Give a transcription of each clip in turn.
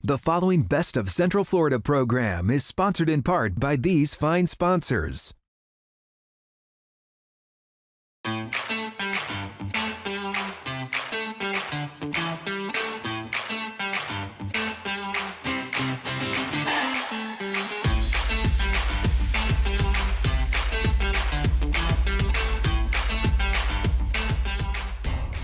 The following Best of Central Florida program is sponsored in part by these fine sponsors.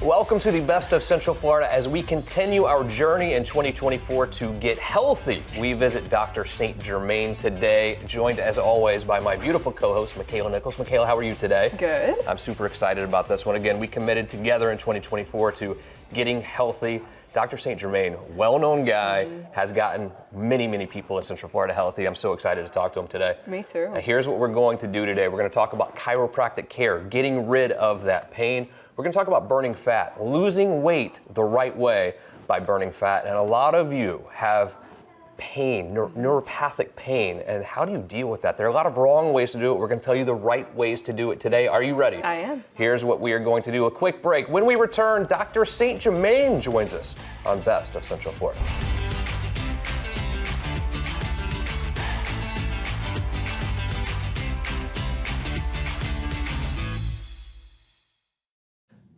Welcome to the Best of Central Florida as we continue our journey in 2024 to get healthy. We visit Dr. St. Germain today, joined as always by my beautiful co-host, Makaila Nichols. Makaila, how are you today? Good. I'm super excited about this one. Again, we committed together in 2024 to getting healthy. Dr. St. Germain, well-known guy, has gotten many people in Central Florida healthy. I'm so excited to talk to him today. Me too. Here's what we're going to do today. We're going to talk about chiropractic care, getting rid of that pain. We're going to talk about burning fat, losing weight the right way by burning fat. And a lot of you have pain, neuropathic pain. And how do you deal with that? There are a lot of wrong ways to do it. We're going to tell you the right ways to do it today. Are you ready? I am. Here's what we are going to do. A quick break. When we return, Dr. St. Germain joins us on Best of Central Florida.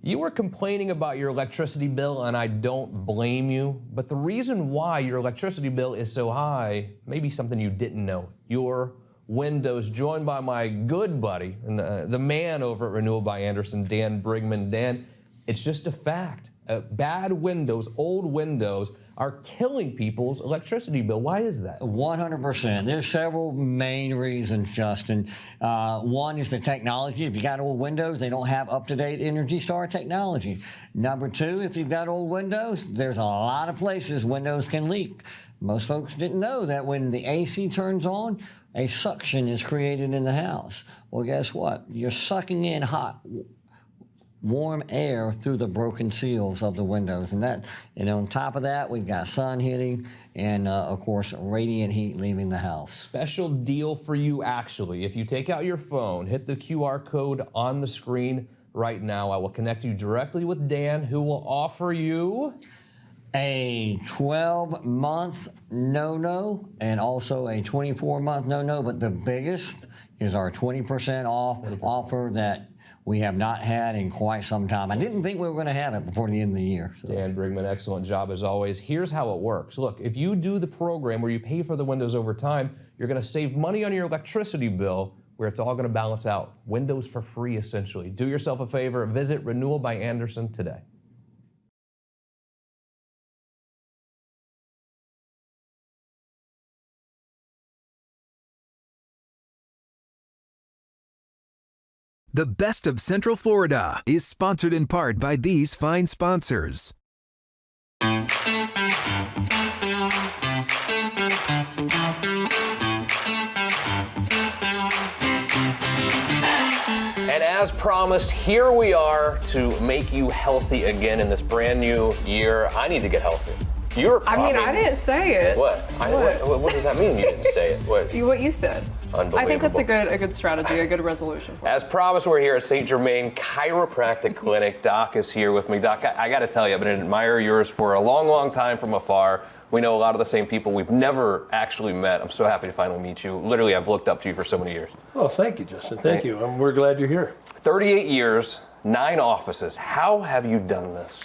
You were complaining about your electricity bill, and I don't blame you, but the reason why your electricity bill is so high may be something you didn't know. Your windows, joined by my good buddy, and the man over at Renewal by Anderson, Dan Brigman. Dan, it's just a fact. Bad windows, old windows, are killing people's electricity bill. Why is that? 100%. There's several main reasons, Justin. One is the technology. If you got old windows, they don't have up-to-date Energy Star technology. Number two, if you've got old windows, there's a lot of places windows can leak. Most folks didn't know that when the AC turns on, a suction is created in the house. Well, guess what? You're sucking in hot, warm air through the broken seals of the windows. And on top of that, we've got sun hitting and, of course, radiant heat leaving the house. Special deal for you, actually. If you take out your phone, hit the QR code on the screen right now. I will connect you directly with Dan, who will offer you a 12-month no-no and also a 24-month no-no, but the biggest is our 20% off offer that we have not had in quite some time. I didn't think we were going to have it before the end of the year. So. Dan Brigman, excellent job as always. Here's how it works. Look, if you do the program where you pay for the windows over time, you're going to save money on your electricity bill where it's all going to balance out. Windows for free, essentially. Do yourself a favor. Visit Renewal by Anderson today. The Best of Central Florida is sponsored in part by these fine sponsors. And as promised, here we are to make you healthy again in this brand new year. I need to get healthy. I didn't say it. What? What does that mean? You didn't say it. What you said. Unbelievable. I think that's a good strategy, a good resolution for As promised, we're here at St. Germain Chiropractic Clinic. Doc is here with me. Doc, I got to tell you, I've been an admirer of yours for a long time from afar. We know a lot of the same people. We've never actually met. I'm so happy to finally meet you. Literally, I've looked up to you for so many years. Oh, thank you, Justin. Thank you. We're glad you're here. 38 years, 9 offices. How have you done this?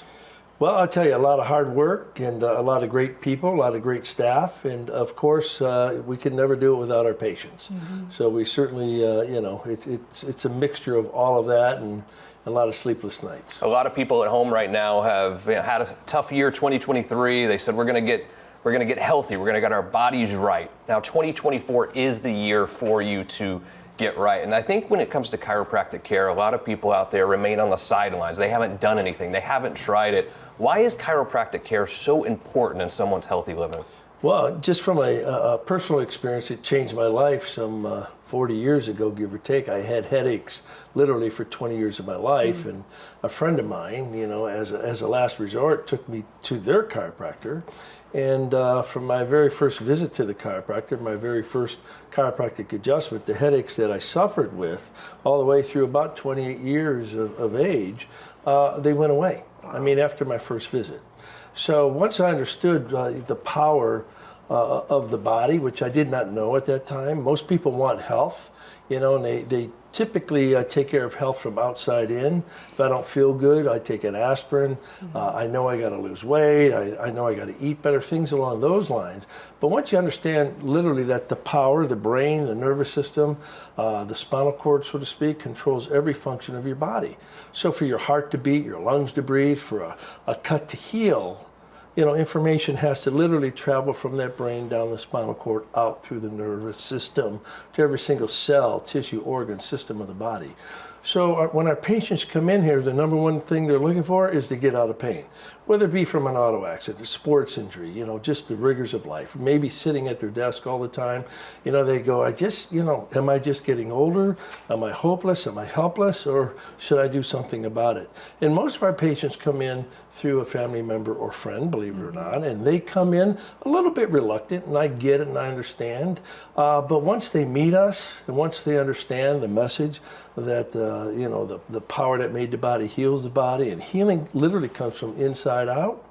Well, I'll tell you, a lot of hard work and a lot of great people, a lot of great staff, and of course, we could never do it without our patients. Mm-hmm. So we certainly, it's a mixture of all of that and a lot of sleepless nights. A lot of people at home right now have had a tough year, 2023. They said we're going to get healthy. We're going to get our bodies right. Now, 2024 is the year for you to get right. And I think when it comes to chiropractic care, a lot of people out there remain on the sidelines. They haven't done anything. They haven't tried it. Why is chiropractic care so important in someone's healthy living? Well, just from a personal experience, it changed my life some 40 years ago, give or take. I had headaches literally for 20 years of my life, and a friend of mine, as a last resort, took me to their chiropractor. And from my very first visit to the chiropractor, my very first chiropractic adjustment, the headaches that I suffered with all the way through about 28 years of age, they went away. I mean, after my first visit. So once I understood the power of the body, which I did not know at that time, most people want health, you know, and they typically take care of health from outside in. If I don't feel good, I take an aspirin. I know I got to lose weight. I know I got to eat better, things along those lines. But once you understand literally that the power, the brain, the nervous system, the spinal cord, so to speak, controls every function of your body. So for your heart to beat, your lungs to breathe, for a cut to heal, you know, information has to literally travel from that brain down the spinal cord out through the nervous system to every single cell, tissue, organ, system of the body. So when our patients come in here, the number one thing they're looking for is to get out of pain, whether it be from an auto accident, a sports injury, you know, just the rigors of life, maybe sitting at their desk all the time. You know, they go, am I just getting older? Am I hopeless? Am I helpless? Or should I do something about it? And most of our patients come in through a family member or friend, believe it or not, and they come in a little bit reluctant, and I get it and I understand. But once they meet us and once they understand the message that, you know, the power that made the body heals the body, and healing literally comes from inside out.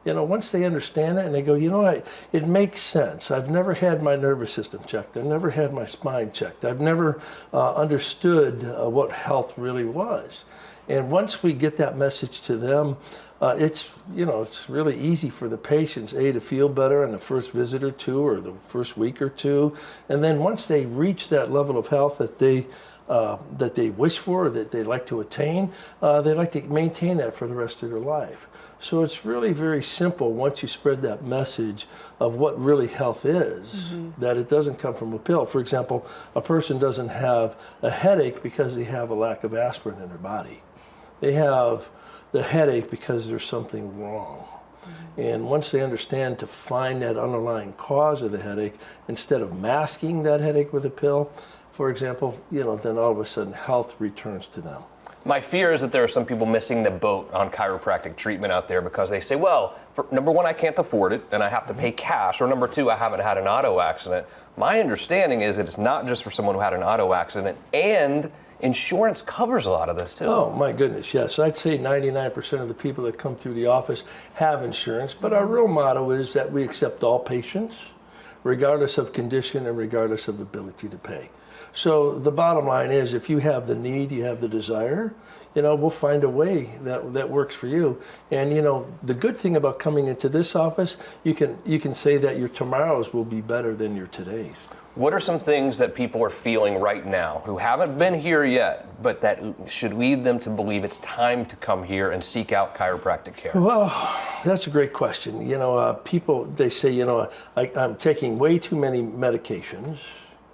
You know, once they understand it and they go, you know, it makes sense. I've never had my nervous system checked. I've never had my spine checked. I've never understood what health really was. And once we get that message to them, it's really easy for the patients, to feel better in the first visit or two, or the first week or two. And then once they reach that level of health that they wish for, or that they like to attain, they like to maintain that for the rest of their life. So it's really very simple once you spread that message of what really health is, that it doesn't come from a pill. For example, a person doesn't have a headache because they have a lack of aspirin in their body. They have the headache because there's something wrong. And once they understand to find that underlying cause of the headache, instead of masking that headache with a pill, for example, you know, then all of a sudden health returns to them. My fear is that there are some people missing the boat on chiropractic treatment out there because they say, well, number one, I can't afford it and I have to pay cash, or number two, I haven't had an auto accident. My understanding is that it's not just for someone who had an auto accident, and insurance covers a lot of this too. Oh my goodness, yes. I'd say 99% of the people that come through the office have insurance, but our real motto is that we accept all patients, regardless of condition and regardless of ability to pay. So the bottom line is, if you have the need, you have the desire, you know, we'll find a way that works for you. And you know, the good thing about coming into this office, you can say that your tomorrows will be better than your todays. What are some things that people are feeling right now who haven't been here yet, but that should lead them to believe it's time to come here and seek out chiropractic care? Well, that's a great question. You know, people, they say, you know, I'm taking way too many medications.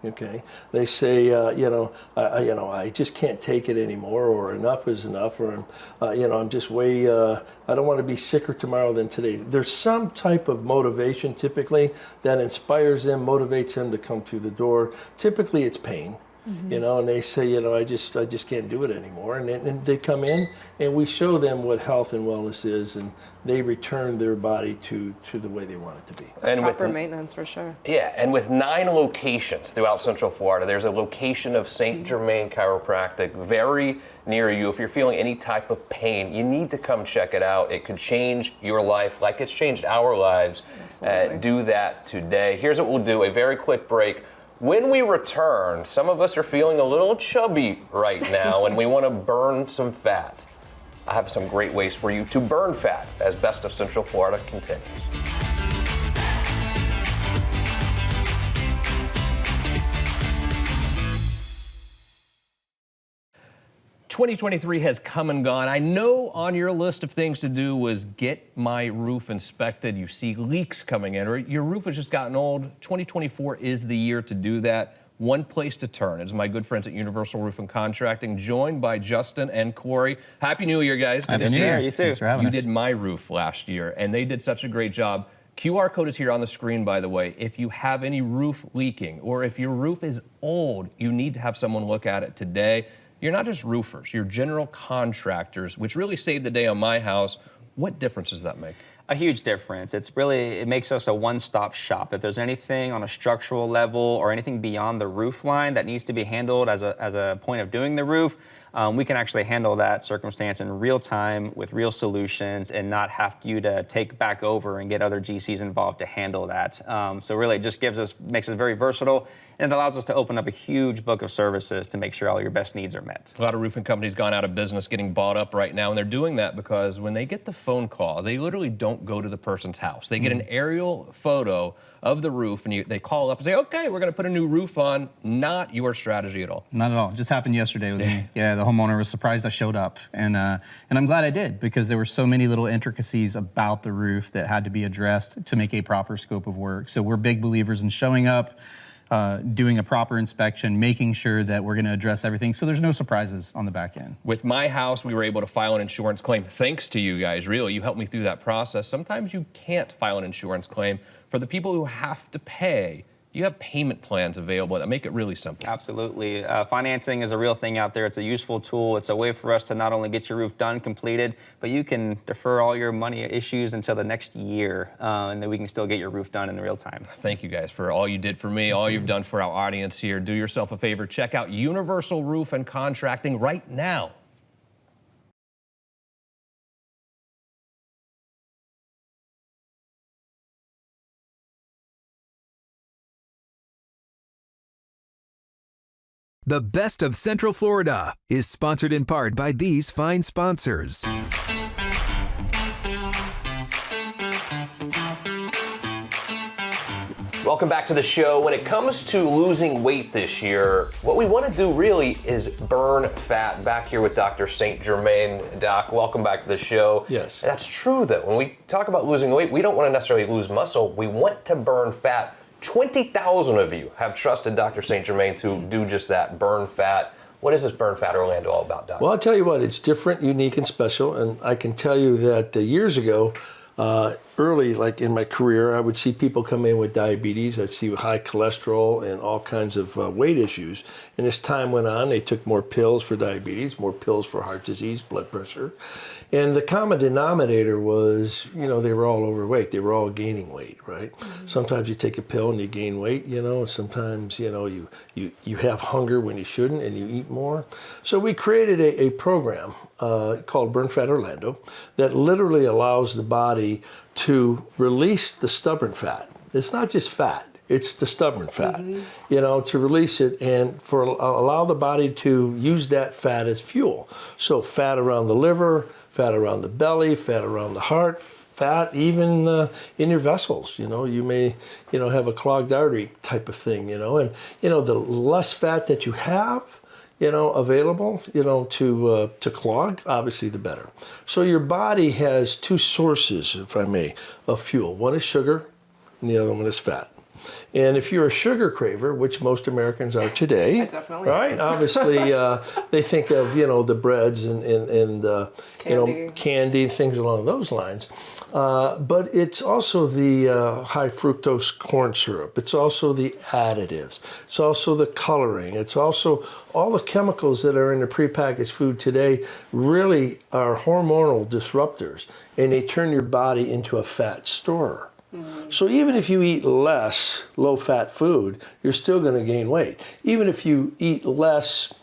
Okay, they say, I just can't take it anymore, or enough is enough, or I'm just way, I don't want to be sicker tomorrow than today. There's some type of motivation typically that inspires them, motivates them to come through the door. Typically it's pain. You know, and they say, you know, I just can't do it anymore. And they come in and we show them what health and wellness is, and they return their body to the way they want it to be. And proper maintenance, for sure. Yeah, and with 9 locations throughout Central Florida, there's a location of St. Germain Chiropractic very near you. If you're feeling any type of pain, you need to come check it out. It could change your life like it's changed our lives. Absolutely. Do that today. Here's what we'll do, a very quick break. When we return, some of us are feeling a little chubby right now and we want to burn some fat. I have some great ways for you to burn fat as Best of Central Florida continues. 2023 has come and gone. I know on your list of things to do was get my roof inspected. You see leaks coming in, or your roof has just gotten old. 2024 is the year to do that. One place to turn is my good friends at Universal Roof and Contracting, joined by Justin and Corey. Happy New Year, guys. Happy New Year. You too. Thanks for having us. You did my roof last year, and they did such a great job. QR code is here on the screen, by the way. If you have any roof leaking, or if your roof is old, you need to have someone look at it today. You're not just roofers, you're general contractors, which really saved the day on my house. What difference does that make? A huge difference. It makes us a one-stop shop. If there's anything on a structural level or anything beyond the roof line that needs to be handled as a point of doing the roof, we can actually handle that circumstance in real time with real solutions and not have you to take back over and get other GCs involved to handle that. So really it just makes us very versatile, and it allows us to open up a huge book of services to make sure all your best needs are met. A lot of roofing companies gone out of business, getting bought up right now, and they're doing that because when they get the phone call, they literally don't go to the person's house. They get an aerial photo of the roof, and they call up and say, okay, we're going to put a new roof on. Not your strategy at all. Not at all. It just happened yesterday with me. Yeah, the homeowner was surprised I showed up, and I'm glad I did, because there were so many little intricacies about the roof that had to be addressed to make a proper scope of work. So we're big believers in showing up, doing a proper inspection, making sure that we're going to address everything so there's no surprises on the back end. With my house, we were able to file an insurance claim thanks to you guys, really. You helped me through that process. Sometimes you can't file an insurance claim. For the people who have to pay, you have payment plans available that make it really simple. Absolutely. Financing is a real thing out there. It's a useful tool. It's a way for us to not only get your roof done, completed, but you can defer all your money issues until the next year, and then we can still get your roof done in real time. Thank you guys for all you did for me, all you've done for our audience here. Do yourself a favor, check out Universal Roof and Contracting right now. The Best of Central Florida is sponsored in part by these fine sponsors. Welcome back to the show. When it comes to losing weight this year, what we want to do really is burn fat. Back here with Dr. St. Germain. Doc, welcome back to the show. Yes. And that's true, though. When we talk about losing weight, we don't want to necessarily lose muscle. We want to burn fat. 20,000 of you have trusted Dr. St. Germain to do just that, burn fat. What is this Burn Fat Orlando all about, Doc? Well, I'll tell you what, it's different, unique, and special. And I can tell you that years ago, early, like in my career, I would see people come in with diabetes. I'd see high cholesterol and all kinds of weight issues. And as time went on, they took more pills for diabetes, more pills for heart disease, blood pressure. And the common denominator was, they were all overweight. They were all gaining weight, right? Mm-hmm. Sometimes you take a pill and you gain weight, sometimes, you have hunger when you shouldn't and you eat more. So we created a program called Burn Fat Orlando that literally allows the body to release the stubborn fat. It's not just fat. It's the stubborn fat, to release it and allow the body to use that fat as fuel. So fat around the liver, fat around the belly, fat around the heart, fat even in your vessels. You may, have a clogged artery type of thing, and, the less fat that you have, available, to clog, obviously the better. So your body has two sources, if I may, of fuel. One is sugar and the other one is fat. And if you're a sugar craver, which most Americans are today, definitely. right? Obviously, they think of the breads and candy. Candy, things along those lines. But it's also the high fructose corn syrup. It's also the additives. It's also the coloring. It's also all the chemicals that are in the prepackaged food today really are hormonal disruptors, and they turn your body into a fat storer. So even if you eat less low-fat food, you're still going to gain weight. Even if you eat less,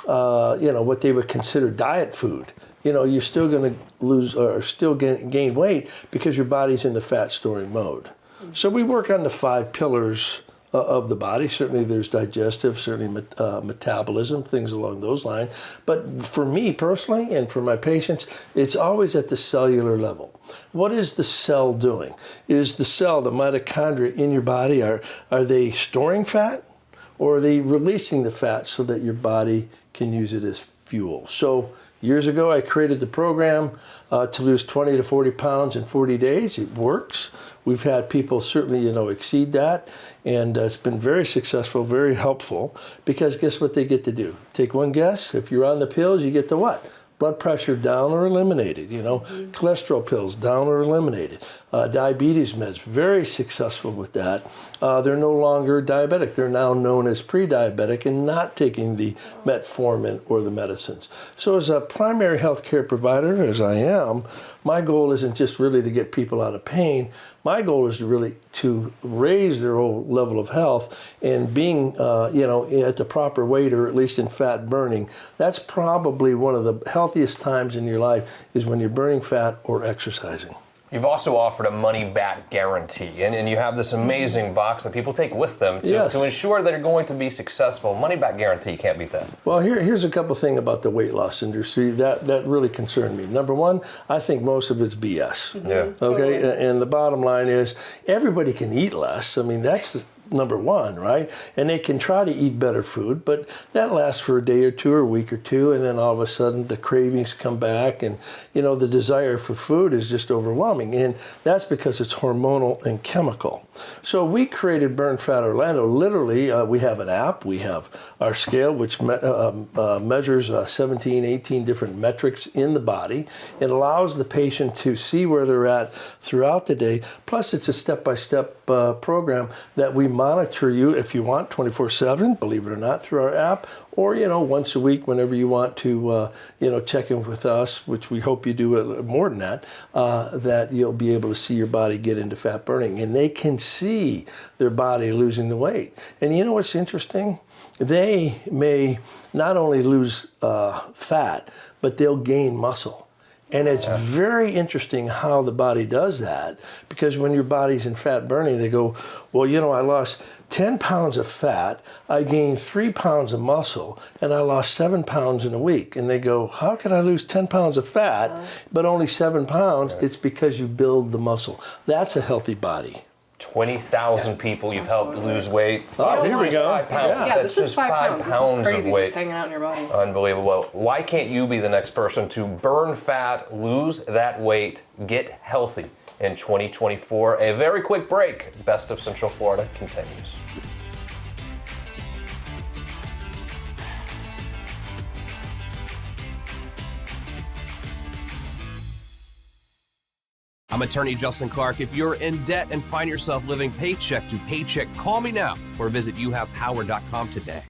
what they would consider diet food, you're still going to lose or still gain weight because your body's in the fat-storing mode. So we work on the 5 pillars of the body. Certainly there's digestive, certainly metabolism, things along those lines. But for me personally and for my patients, it's always at the cellular level. What is the cell doing? Is the cell, the mitochondria in your body, are they storing fat or are they releasing the fat so that your body can use it as fuel? So years ago, I created the program to lose 20 to 40 pounds in 40 days. It works. We've had people certainly, exceed that. And it's been very successful, very helpful, because guess what they get to do? Take one guess. If you're on the pills, you get to what? Blood pressure down or eliminated, cholesterol pills down or eliminated. Diabetes meds, very successful with that. They're no longer diabetic. They're now known as pre-diabetic and not taking the metformin or the medicines. So as a primary healthcare provider, as I am, my goal isn't just really to get people out of pain. My goal is to really to raise their whole level of health and being, at the proper weight, or at least in fat burning. That's probably one of the healthiest times in your life, is when you're burning fat or exercising. You've also offered a money-back guarantee, and you have this amazing box that people take with them to ensure that they're going to be successful. Money-back guarantee, can't beat that. Well, here's a couple things about the weight loss industry that really concern me. Number one, I think most of it's BS. Yeah. Okay, and the bottom line is everybody can eat less. I mean, that's number one, right? And they can try to eat better food, but that lasts for a day or two or a week or two, and then all of a sudden the cravings come back, and the desire for food is just overwhelming, and that's because it's hormonal and chemical. So we created Burn Fat Orlando. Literally, we have an app, we have our scale, which measures 17, 18 different metrics in the body. It allows the patient to see where they're at throughout the day. Plus, it's a step-by-step program that we monitor you, if you want, 24/7, believe it or not, through our app, or once a week, whenever you want to check in with us, which we hope you do more than that, that you'll be able to see your body get into fat burning, and they can see their body losing the weight. And you know what's interesting? They may not only lose fat, but they'll gain muscle. And it's very interesting how the body does that, because when your body's in fat burning, they go, well, I lost 10 pounds of fat, I gained 3 pounds of muscle, and I lost 7 pounds in a week. And they go, how can I lose 10 pounds of fat, but only 7 pounds? It's because you build the muscle. That's a healthy body. 20,000 people you've helped lose weight. Oh, here we go. 5 pounds. Yeah, That's this is 5 pounds. This is crazy, of weight. just hanging out in your body. Unbelievable. Why can't you be the next person to burn fat, lose that weight, get healthy in 2024? A very quick break. Best of Central Florida continues. I'm attorney Justin Clark. If you're in debt and find yourself living paycheck to paycheck, call me now or visit youhavepower.com today.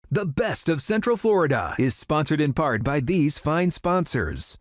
The Best of Central Florida is sponsored in part by these fine sponsors.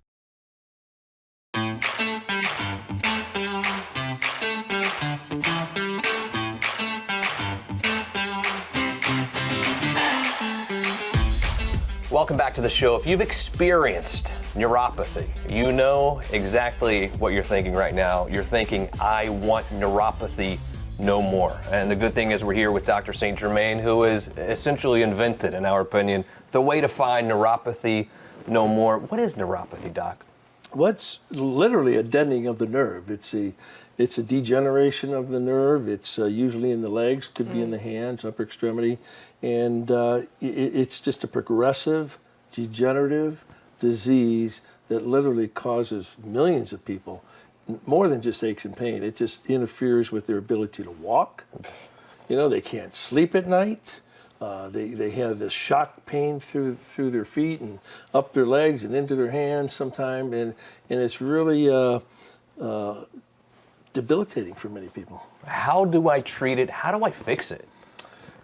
Welcome back to the show. If you've experienced neuropathy, you know exactly what you're thinking right now. You're thinking, I want neuropathy no more. And the good thing is we're here with Dr. St. Germain, who has essentially invented, in our opinion, the way to find neuropathy no more. What is neuropathy, Doc? What's literally a deadening of the nerve. It's a degeneration of the nerve. It's usually in the legs, could be in the hands, upper extremity, and it's just a progressive, degenerative disease that literally causes millions of people more than just aches and pain. It just interferes with their ability to walk. They can't sleep at night. They have this shock pain through their feet and up their legs and into their hands sometimes, and it's really debilitating for many people. How do I treat it? How do I fix it?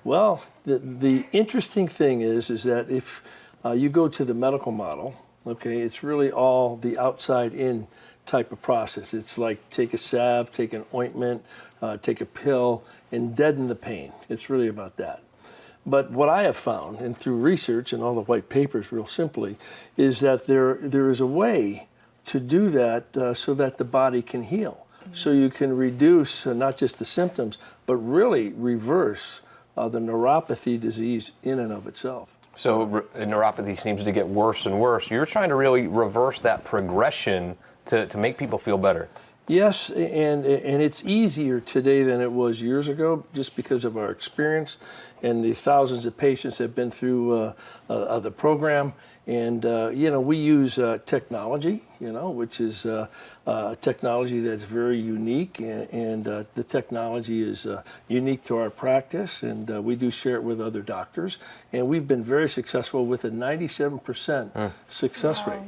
Well, the interesting thing is that if you go to the medical model, okay, it's really all the outside in type of process. It's like take a salve, take an ointment, take a pill, and deaden the pain. It's really about that. But what I have found, and through research and all the white papers real simply, is that there is a way to do that so that the body can heal. So you can reduce not just the symptoms, but really reverse the neuropathy disease in and of itself. So neuropathy seems to get worse and worse. You're trying to really reverse that progression to make people feel better. Yes, and it's easier today than it was years ago, just because of our experience and the thousands of patients that have been through the program. And we use technology, which is technology that's very unique, and the technology is unique to our practice, and we do share it with other doctors. And we've been very successful with a 97% success rate.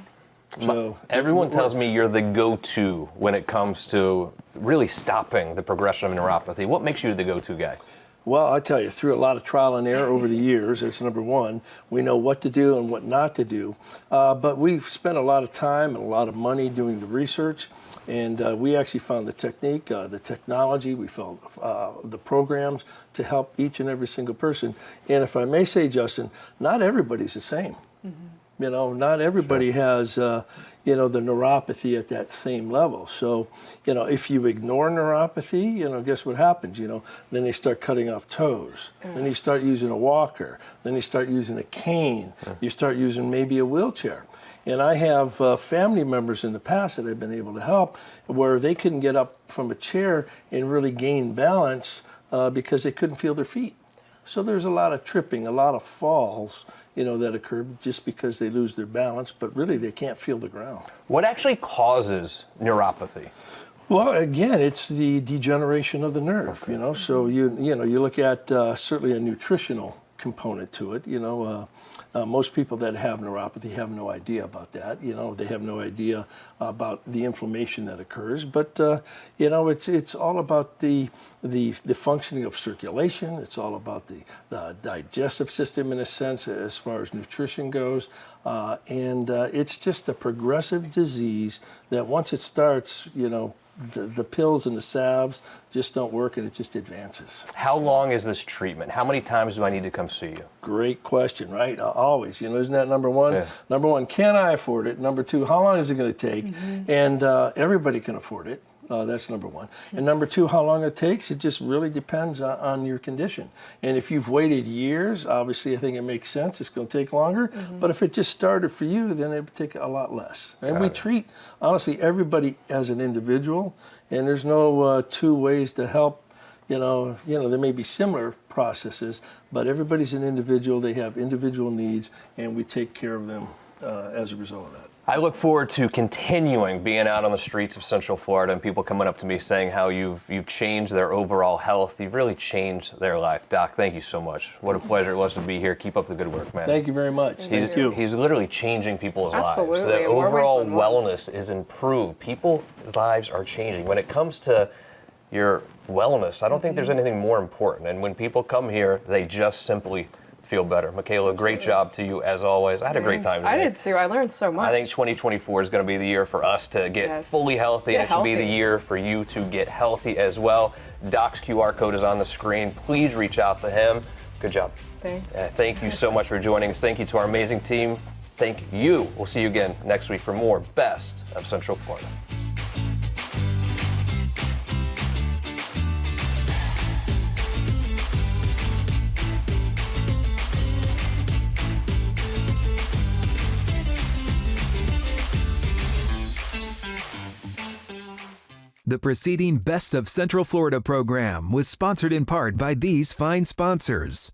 So everyone tells me you're the go-to when it comes to really stopping the progression of neuropathy. What makes you the go-to guy? Well, I tell you, through a lot of trial and error over the years, that's number one. We know what to do and what not to do. But we've spent a lot of time and a lot of money doing the research. And we actually found the technique, the technology, we found the programs to help each and every single person. And if I may say, Justin, not everybody's the same. You know, not everybody has, you know, the neuropathy at that same level. So, you know, if you ignore neuropathy, you know, guess what happens? You know, then they start cutting off toes. Then you start using a walker. Then you start using a cane. You start using maybe a wheelchair. And I have family members in the past that I've been able to help where they couldn't get up from a chair and really gain balance because they couldn't feel their feet. So there's a lot of tripping, a lot of falls, you know, that occur just because they lose their balance, but really they can't feel the ground. What actually causes neuropathy? Well, again, it's the degeneration of the nerve, you know. So you know, you look at certainly a nutritional component to it. You know, most people that have neuropathy have no idea about that. You know, they have no idea about the inflammation that occurs. But you know, it's all about the functioning of circulation. It's all about the digestive system in a sense, as far as nutrition goes. And it's just a progressive disease that once it starts, you know, the pills and the salves just don't work, and it just advances. How long is this treatment? How many times do I need to come see you? Great question, right? Always, you know, isn't that number one? Yeah. Number one, can I afford it? Number two, how long is it going to take? And everybody can afford it. That's number one. And number two, how long it takes, it just really depends on your condition. And if you've waited years, obviously I think it makes sense. It's going to take longer. But if it just started for you, then it would take a lot less. And we treat, honestly, everybody as an individual. And there's no two ways to help. You know, there may be similar processes, but everybody's an individual. They have individual needs, and we take care of them as a result of that. I look forward to continuing being out on the streets of Central Florida and people coming up to me saying how you've changed their overall health. You've really changed their life. Doc, thank you so much. What a pleasure it was to be here. Keep up the good work, man. Thank you very much. Thank you. He's literally changing people's Absolutely, lives. The in more ways overall than one. wellness is improved. People's lives are changing. When it comes to your wellness, I don't think there's anything more important. And when people come here, they just simply feel better. Makaila, great job to you as always. I had a great time today. I did too. I learned so much. I think 2024 is going to be the year for us to get fully healthy. Get and it should be the healthy. year for you to get healthy as well. Doc's QR code is on the screen. Please reach out to him. Good job. Thanks. Thank you so much for joining us. Thank you to our amazing team. Thank you. We'll see you again next week for more Best of Central Florida. The preceding Best of Central Florida program was sponsored in part by these fine sponsors.